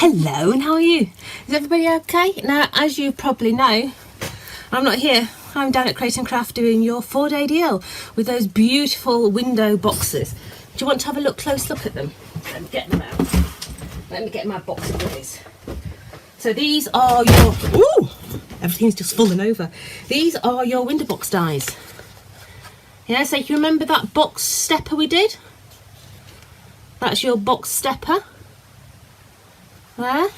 Hello, and how are you? Is everybody okay? Now, as you probably know, I'm not here. I'm down at Crate & Craft doing your 4-day deal with those beautiful window boxes. Do you want to have a close look at them? Let me get them out. Let me get my box of goodies. So these are your... Ooh! Everything's just fallen over. These are your window box dies. Yeah, so you remember that box stepper we did? That's your box stepper. There.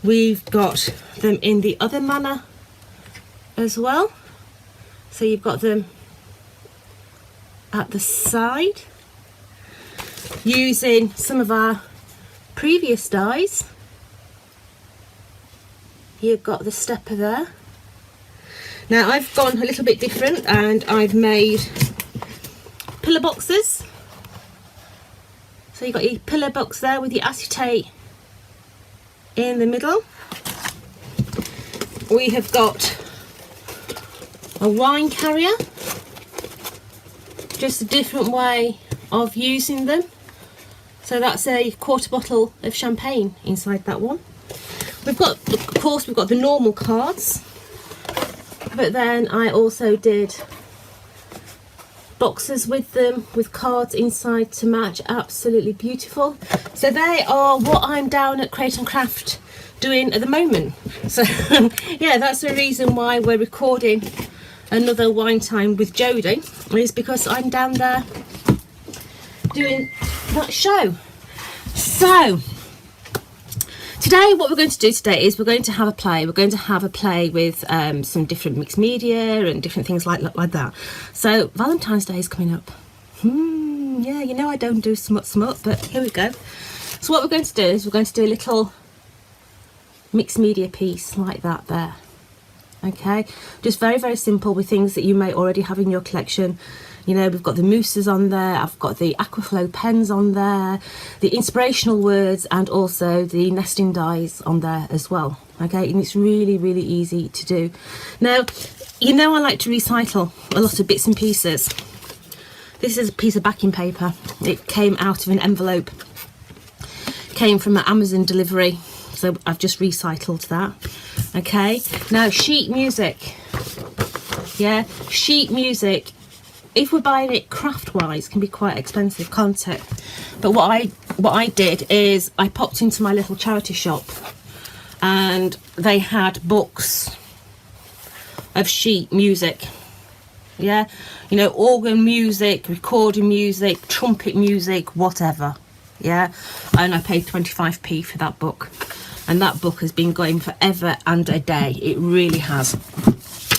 We've got them in the other manner as well. So you've got them at the side. Using some of our previous dies. You've got the stepper there. Now I've gone a little bit different and I've made pillar boxes. So you've got your pillar box there with your acetate in the middle. We have got a wine carrier, just a different way of using them. So that's a quarter bottle of champagne inside that one. We've got, of course, we've got the normal cards, but then I also did boxes with them with cards inside to match. Absolutely beautiful. So they are what I'm down at Crate & Craft doing at the moment. So yeah, that's the reason why we're recording another wine time with Jodie, is because I'm down there doing that show. So today, what we're going to do today is we're going to have a play. We're going to have a play with some different mixed media and different things like that. So Valentine's Day is coming up. Yeah, you know I don't do smut, but here we go. So what we're going to do is we're going to do a little mixed media piece like that there. Okay, just very, very simple with things that you may already have in your collection. You know, we've got the mousses on there, I've got the Aquaflow pens on there, the inspirational words, and also the nesting dies on there as well. Okay, and it's really, really easy to do. Now, you know I like to recycle a lot of bits and pieces. This is a piece of backing paper. It came out of an envelope, came from an Amazon delivery, so I've just recycled that. Okay, now sheet music. Yeah, sheet music, if we're buying it craft wise, can be quite expensive, can't it? But what I did is I popped into my little charity shop and they had books of sheet music. Yeah, you know, organ music, recording music, trumpet music, whatever. Yeah, and I paid 25p for that book, and that book has been going forever and a day. It really has.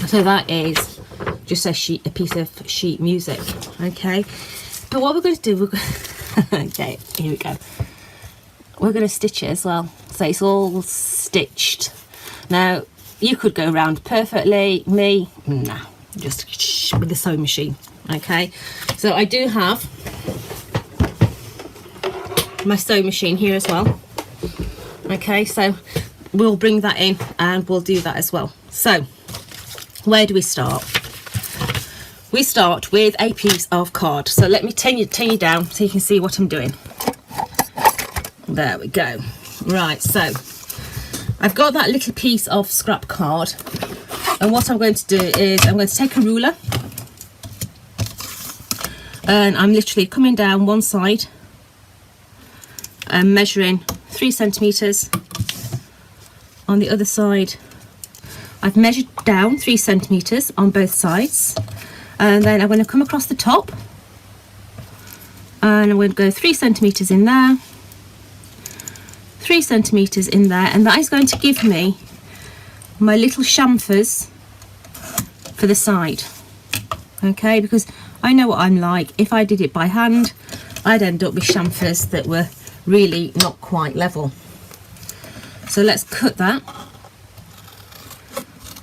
So that is just a piece of sheet music. Okay, but what we're going to do, okay, here we go. We're going to stitch it as well, so it's all stitched. Now you could go around perfectly. Me, nah, just with the sewing machine. Okay, so I do have my sewing machine here as well. Okay, so we'll bring that in and we'll do that as well. So where do we start? We start with a piece of card. So let me turn you down so you can see what I'm doing. There we go. Right, so I've got that little piece of scrap card, and what I'm going to do is I'm going to take a ruler and I'm literally coming down one side and measuring 3 centimeters. On the other side I've measured down 3 centimeters on both sides, and then I'm going to come across the top and I'm going to go 3 centimeters in there, 3 centimeters in there, and that is going to give me my little chamfers for the side. Okay, because I know what I'm like. If I did it by hand, I'd end up with chamfers that were really not quite level. So let's cut that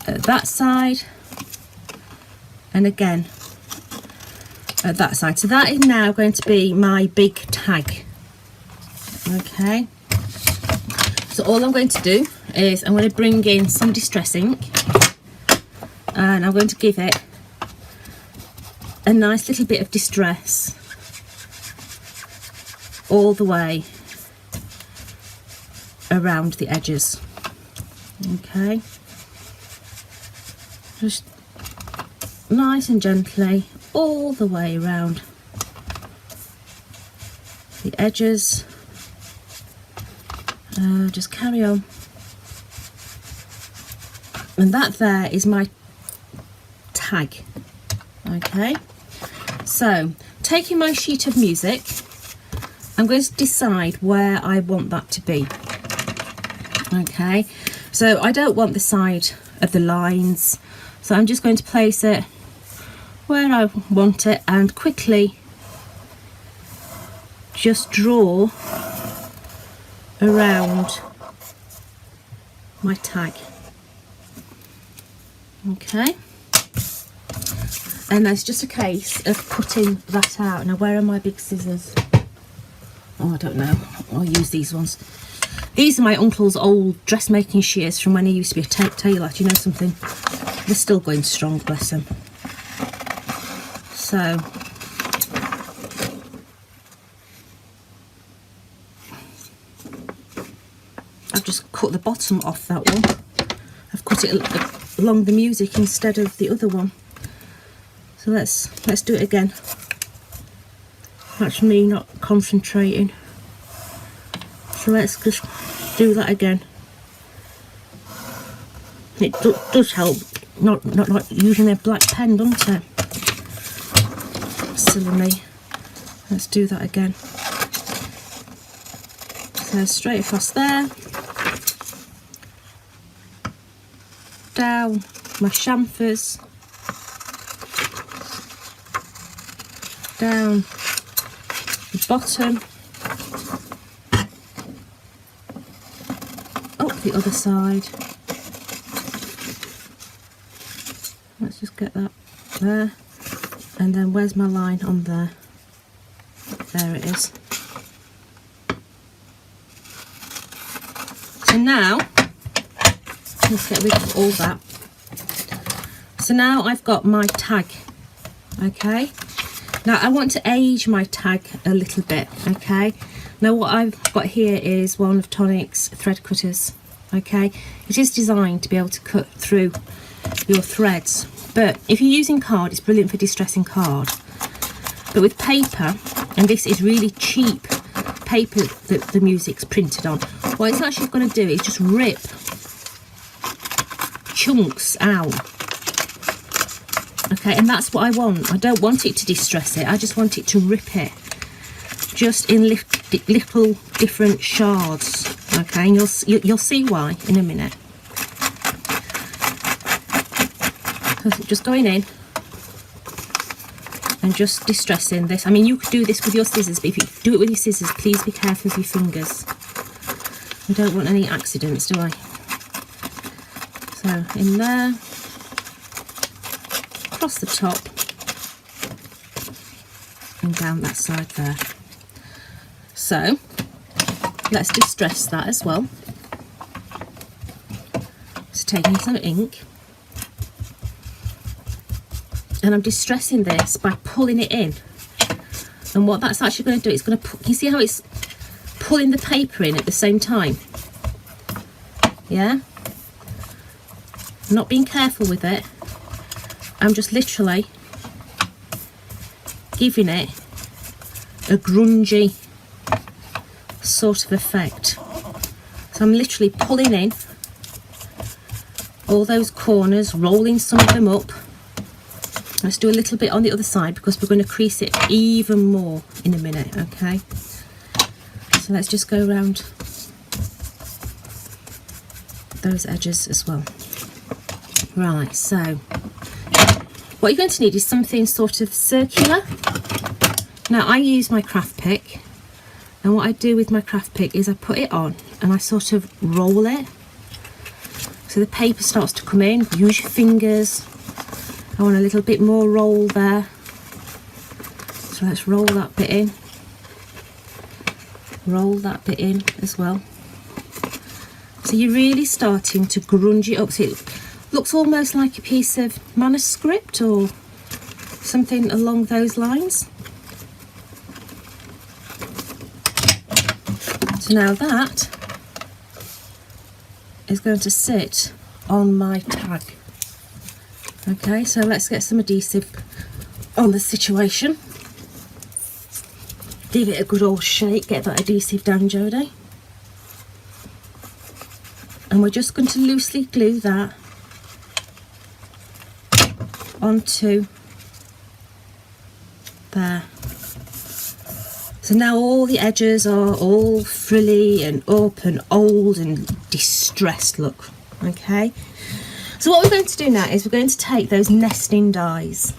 at that side and again at that side. So that is now going to be my big tag. Okay, so all I'm going to do is I'm going to bring in some distress ink and I'm going to give it a nice little bit of distress all the way around the edges. Okay, just nice and gently all the way around the edges. Just carry on. And that there is my tag. Okay, so taking my sheet of music, I'm going to decide where I want that to be. Okay, so I don't want the side of the lines, so I'm just going to place it where I want it and quickly just draw around my tag. Okay, and that's just a case of cutting that out. Now, where are my big scissors? Oh, I don't know. I'll use these ones. These are my uncle's old dressmaking shears from when he used to be a tailor. Do you know something? They're still going strong, bless them. So I've just cut the bottom off that one. I've cut it along the music instead of the other one. So let's do it again. That's me not concentrating. So let's just do that again. It does help not using a black pen, doesn't it? Silly me. Let's do that again. So straight across there. Down my chamfers. Down the bottom. Up the other side. Let's just get that there. And then where's my line on there? There it is. So now, let's get rid of all that. So now I've got my tag, okay? Now I want to age my tag a little bit, okay? Now what I've got here is one of Tonic's thread cutters, okay? It is designed to be able to cut through your threads, but if you're using card, it's brilliant for distressing card. But with paper, and this is really cheap paper that the music's printed on, what it's actually going to do is just rip chunks out. Okay, and that's what I want. I don't want it to distress it, I just want it to rip it, just in little different shards. Okay, and you'll see why in a minute. Just going in and just distressing this. I mean, you could do this with your scissors, but if you do it with your scissors, please be careful with your fingers. I don't want any accidents, do I? So in there, across the top, and down that side there. So let's distress that as well. Just taking some ink, and I'm distressing this by pulling it in. And what that's actually going to do, it's going to you see how it's pulling the paper in at the same time? Yeah? I'm not being careful with it. I'm just literally giving it a grungy sort of effect. So I'm literally pulling in all those corners, rolling some of them up. Let's do a little bit on the other side because we're going to crease it even more in a minute, okay? So let's just go around those edges as well. Right, so what you're going to need is something sort of circular. Now I use my craft pick, and what I do with my craft pick is I put it on and I sort of roll it so the paper starts to come in. Use your fingers. I want a little bit more roll there, so let's roll that bit in, roll that bit in as well. So you're really starting to grunge it up, so it looks almost like a piece of manuscript or something along those lines. So now that is going to sit on my tag. Okay, so let's get some adhesive on the situation. Give it a good old shake, get that adhesive down, Jodie. And we're just going to loosely glue that onto there. So now all the edges are all frilly and up and old and distressed look. Okay, so what we're going to do now is we're going to take those nesting dies.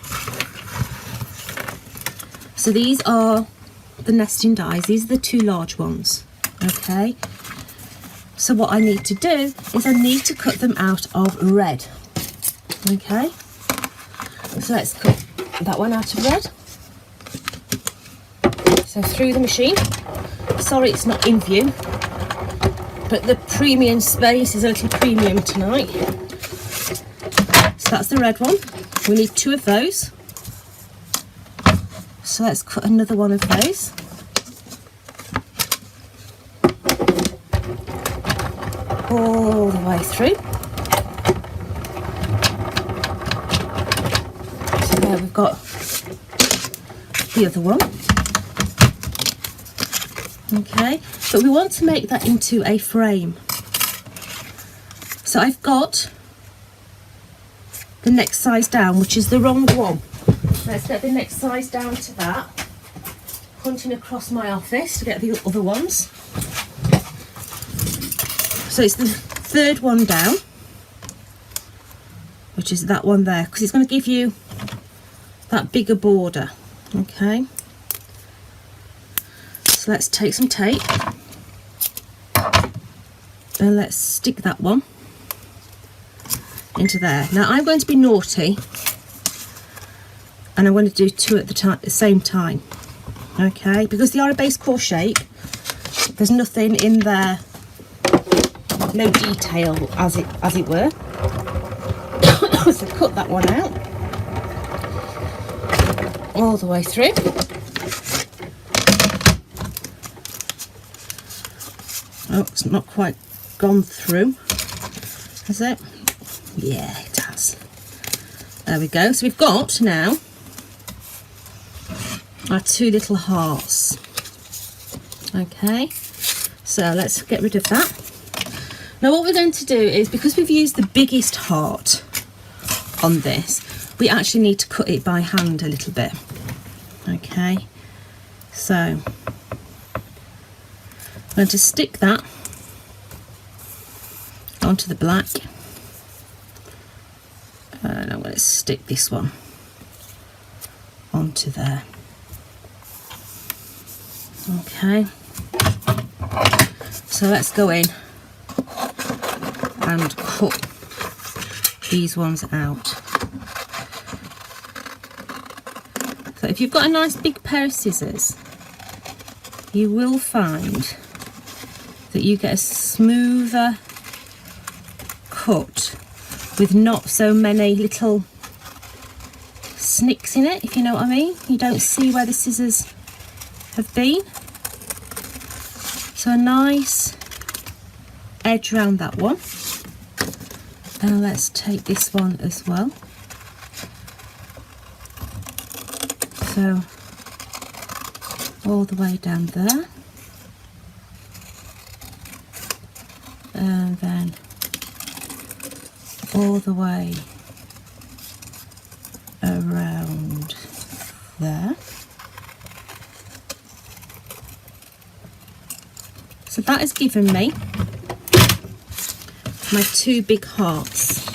So these are the nesting dies, these are the two large ones. Okay, so what I need to do is I need to cut them out of red. Okay, so let's cut that one out of red. So through the machine. Sorry it's not in view, but the premium space is a little premium tonight. So that's the red one. We need 2 of those. So let's cut another one of those. All the way through. So there we've got the other one. Okay, but we want to make that into a frame. So I've got the next size down, which is the wrong one. Let's get the next size down to that. Hunting across my office to get the other ones. So it's the 3rd one down, which is that one there, because it's going to give you that bigger border. Okay. So let's take some tape and let's stick that one into there. Now I'm going to be naughty and I'm going to do 2 at the same time. Okay, because they are a base core shape, there's nothing in there, no detail as it were. So cut that one out all the way through. Oh, it's not quite gone through, has it? Yeah, it has. There we go. So we've got now our 2 little hearts. Okay, so let's get rid of that. Now what we're going to do is, because we've used the biggest heart on this, we actually need to cut it by hand a little bit. Okay, so I'm going to stick that onto the black, and I'm going to stick this one onto there. Okay, so let's go in and cut these ones out. So if you've got a nice big pair of scissors, you will find that you get a smoother cut with not so many little snicks in it, if you know what I mean. You don't see where the scissors have been. So a nice edge round that one. And let's take this one as well. So all the way down there. And then all the way around there. So that has given me my 2 big hearts.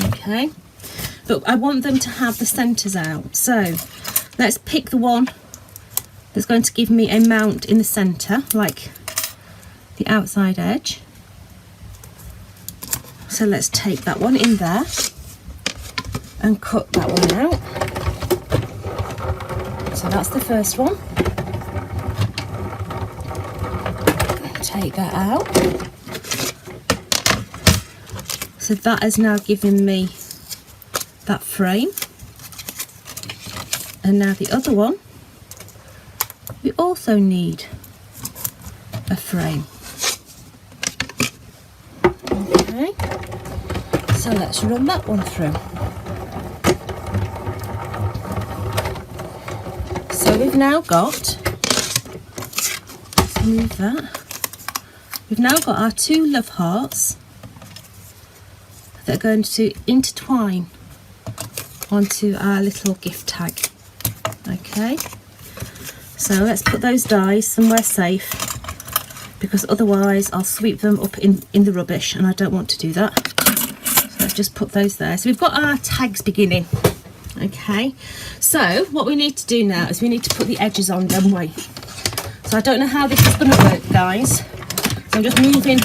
Okay, but I want them to have the centres out. So let's pick the one that's going to give me a mount in the centre, like the outside edge. So let's take that one in there and cut that one out. So that's the first one. Take that out. So that has now given me that frame. And now the other one, we also need a frame. Okay, so let's run that one through. So we've now got, let's move that. We've now got our 2 love hearts that are going to intertwine onto our little gift tag. Okay, so let's put those dies somewhere safe, because otherwise I'll sweep them up in the rubbish, and I don't want to do that. So let's just put those there. So we've got our tags beginning. Okay, so what we need to do now is we need to put the edges on, don't we? So I don't know how this is going to work, guys. So I'm just moving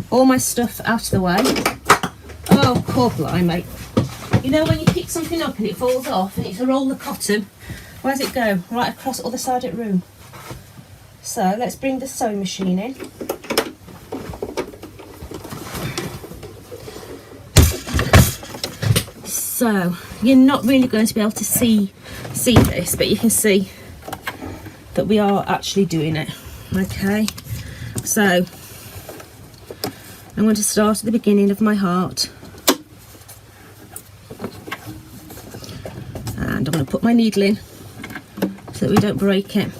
all my stuff out of the way. Oh, poor blimey. You know when you pick something up and it falls off and it's a roll of cotton? Where does it go? Right across the other side of the room. So let's bring the sewing machine in. So you're not really going to be able to see this, but you can see that we are actually doing it. Okay, so I'm going to start at the beginning of my heart, and I'm going to put my needle in so that we don't break it.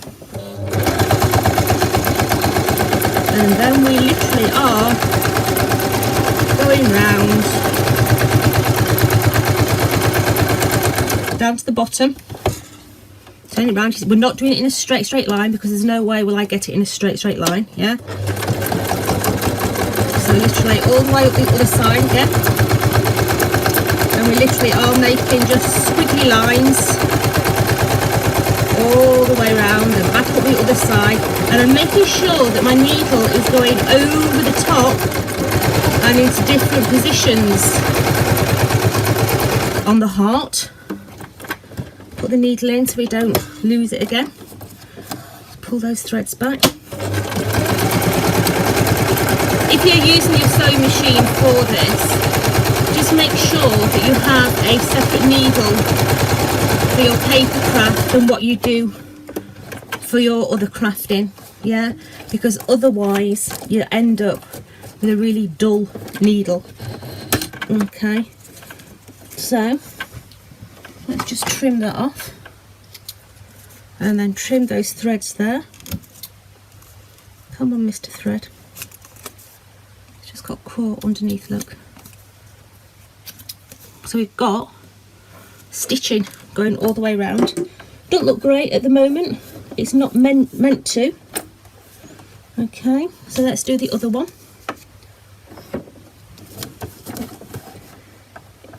And then we literally are going round down to the bottom, turn it round. We're not doing it in a straight line, because there's no way will I get it in a straight line. Yeah, so literally all the way up the other side again, and we literally are making just squiggly lines all the way around and back up the other side, and I'm making sure that my needle is going over the top and into different positions on the heart. Put the needle in so we don't lose it again. Pull those threads back. If you're using your sewing machine for this, just make sure that you have a separate needle for your paper craft than what you do for your other crafting. Yeah, because otherwise you end up with a really dull needle. Okay, so let's just trim that off, and then trim those threads there. Come on, Mr. Thread. It's just got caught underneath, look. So we've got stitching going all the way around. Don't look great at the moment. It's not meant to. Okay, so let's do the other one.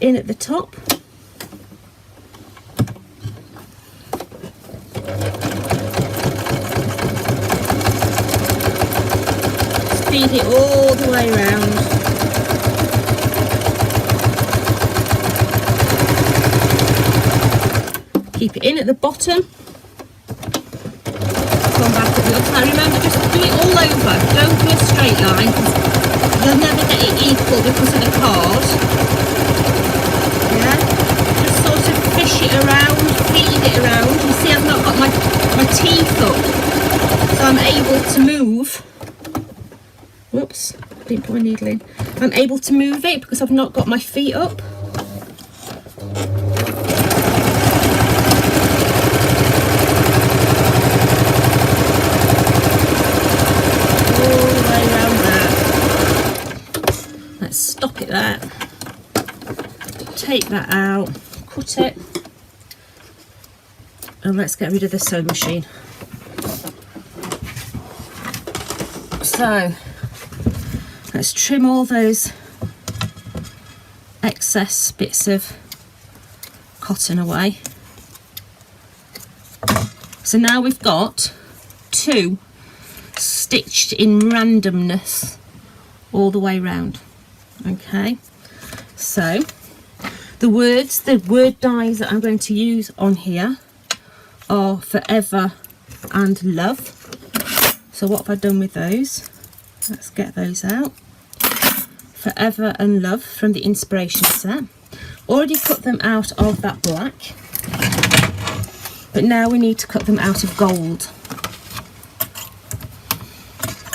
In at the top. Feed it all the way around. Keep it in at the bottom. Come back up the other side. Remember, just do it all over. Don't do a straight line, because you'll never get it equal because of the card. Yeah? Just sort of fish it around, feed it around. You see I've not got my teeth up, so I'm able to move. Whoops, didn't put my needle in. I'm able to move it because I've not got my feet up. All the way around that. Let's stop it there. Take that out, cut it, and let's get rid of the sewing machine. So let's trim all those excess bits of cotton away. So now we've got 2 stitched in randomness all the way round. Okay, so the word dies that I'm going to use on here are forever and love. So what have I done with those? Let's get those out. Forever and Love from the inspiration set. Already cut them out of that black, but now we need to cut them out of gold.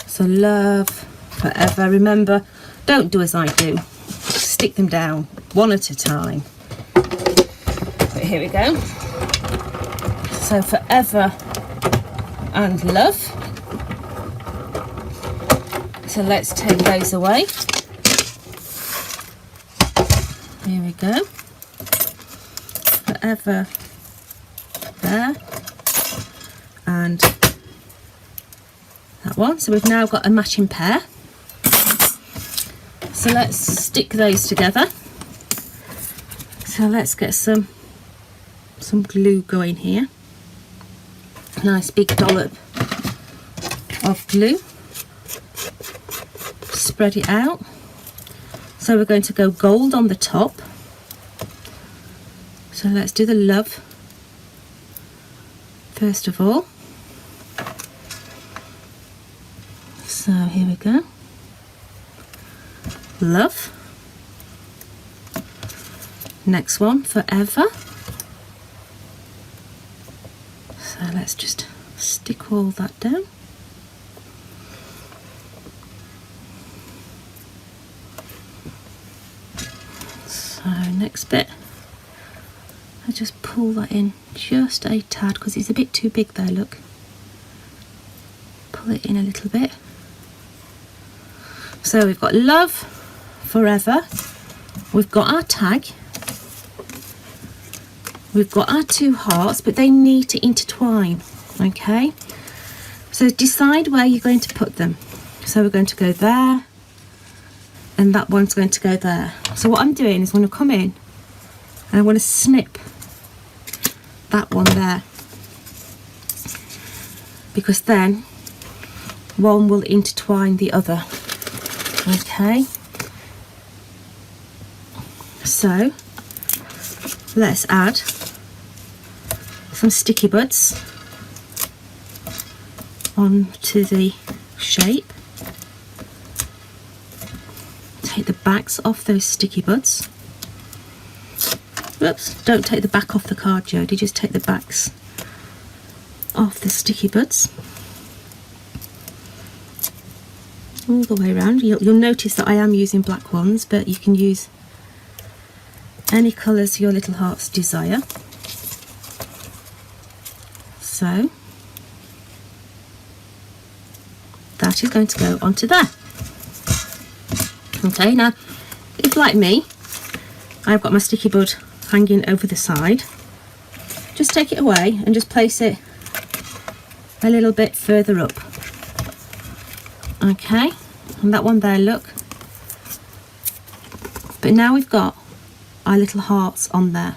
So love, forever. Remember, don't do as I do. Stick them down one at a time. But here we go. So forever and love. So let's take those away. Here we go. Forever there. And that one. So we've now got a matching pair. So let's stick those together. So let's get some glue going here. Nice big dollop of glue. Spread it out. So we're going to go gold on the top. So let's do the love first of all. So here we go. Love. Next one, forever. So let's just stick all that down. So next bit, I just pull that in just a tad because it's a bit too big there, look. Pull it in a little bit. So we've got love, forever, we've got our tag, we've got our two hearts, but they need to intertwine, okay? So decide where you're going to put them. So we're going to go there, and that one's going to go there. So what I'm doing is I'm going to come in and I want to snip that one there, because then one will intertwine the other. Okay, so let's add some sticky buds onto the shape. Take the backs off those sticky buds. Whoops, don't take the back off the card, Jodie, just take the backs off the sticky buds. All the way around. You'll notice that I am using black ones, but you can use any colours your little hearts desire. So that is going to go onto there. Okay, now if like me, I've got my sticky bud hanging over the side, just take it away and just place it a little bit further up. Okay, and that one there, look. But now we've got our little hearts on there.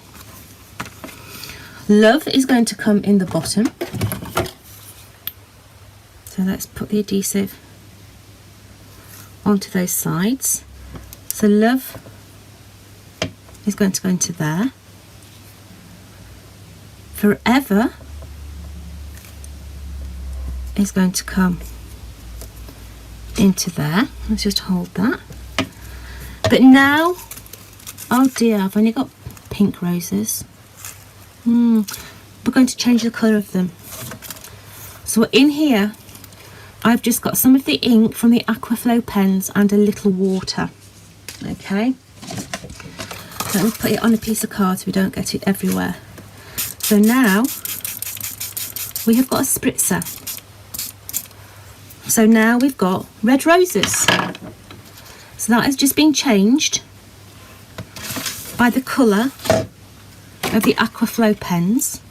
Love is going to come in the bottom. So let's put the adhesive onto those sides. So love is going to go into there. Forever is going to come into there. Let's just hold that. But now, oh dear, I've only got pink roses. We're going to change the colour of them. So in here, I've just got some of the ink from the Aquaflow pens and a little water. Okay, let me put it on a piece of card so we don't get it everywhere. So now we have got a spritzer. So now we've got red roses. So that has just been changed by the colour of the Aquaflow pens.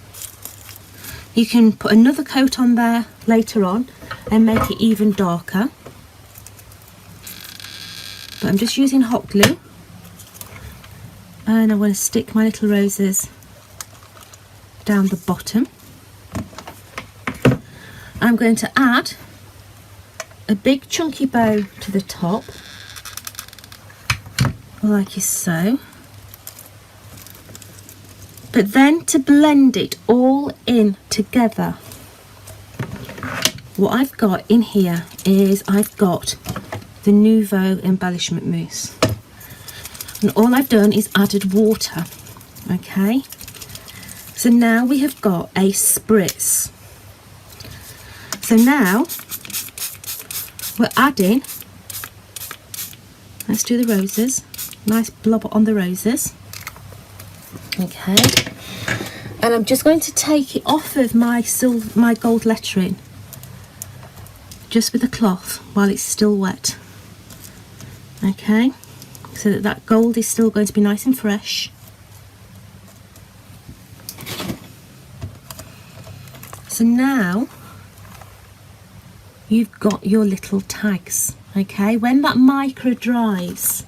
You can put another coat on there later on and make it even darker. But I'm just using hot glue, and I want to stick my little roses down the bottom. I'm going to add a big chunky bow to the top, like so. But then to blend it all in together, what I've got in here is I've got the Nouveau embellishment mousse, and all I've done is added water. Okay, so now we have got a spritz. So now we're adding let's do the roses. Nice blob on the roses. Okay, and I'm just going to take it off of my gold lettering, just with the cloth while it's still wet. Okay, so that gold is still going to be nice and fresh. So now you've got your little tags. Okay, when that micro dries,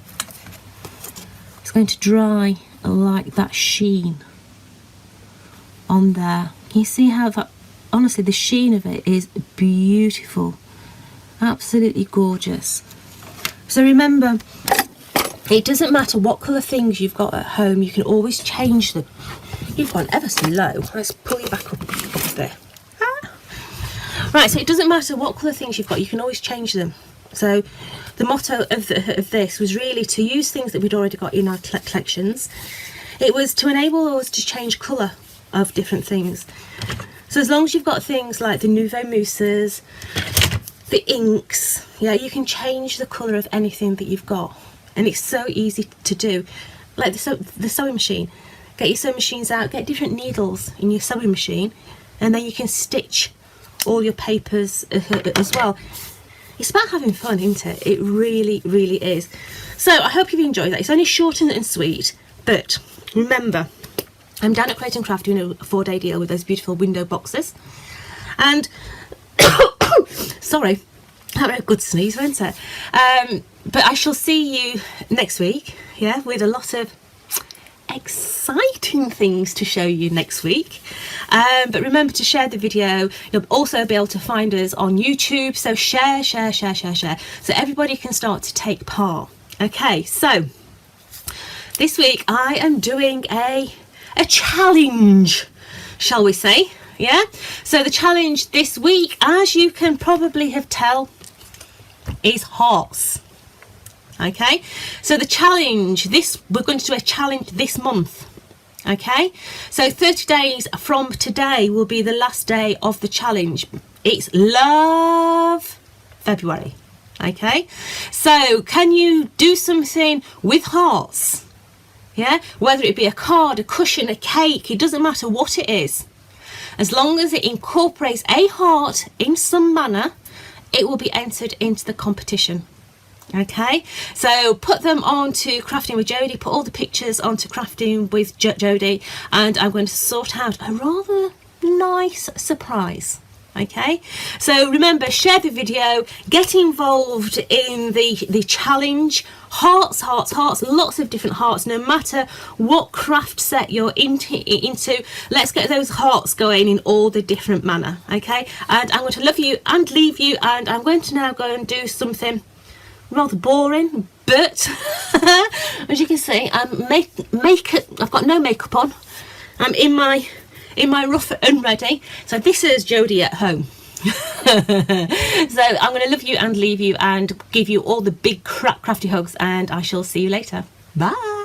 it's going to dry like that sheen on there. Can you see how that, honestly, the sheen of it is beautiful, absolutely gorgeous. So remember, it doesn't matter what colour things you've got at home, you can always change them. You've gone ever so low. Let's pull you back up there. Right, so it doesn't matter what colour things you've got, you can always change them. So the motto of this was really to use things that we'd already got in our collections. It was to enable us to change colour of different things. So as long as you've got things like the Nouveau Mousses, the inks, yeah, you can change the colour of anything that you've got. And it's so easy to do. Like the sewing machine. Get your sewing machines out, get different needles in your sewing machine, and then you can stitch all your papers as well. It's about having fun, isn't it? It really, really is. So I hope you've enjoyed that. It's only short and sweet, but remember, I'm down at Create and Craft doing a 4-day deal with those beautiful window boxes. And sorry, that was a good sneeze, wasn't it? But I shall see you next week, yeah, with a lot of exciting things to show you next week. But remember to share the video. You'll also be able to find us on YouTube, so share, so everybody can start to take part. Okay, so this week I am doing a challenge, shall we say, yeah? So the challenge this week, as you can probably have tell, is hearts. Okay, so the challenge, we're going to do a challenge this month. Okay, so 30 days from today will be the last day of the challenge. It's Love February. Okay, so can you do something with hearts? Yeah, whether it be a card, a cushion, a cake, it doesn't matter what it is. As long as it incorporates a heart in some manner, it will be entered into the competition. Okay, so put them onto Crafting with Jodie, put all the pictures onto Crafting with Jodie, and I'm going to sort out a rather nice surprise. Okay, so remember, share the video, get involved in the challenge. Hearts, lots of different hearts, no matter what craft set you're into. Let's get those hearts going in all the different manner. Okay, and I'm going to love you and leave you, and I'm going to now go and do something rather boring, but as you can see, I've got no makeup on. I'm in my rough and ready. So this is Jodie at home. So I'm going to love you and leave you and give you all the big crafty hugs, and I shall see you later. Bye.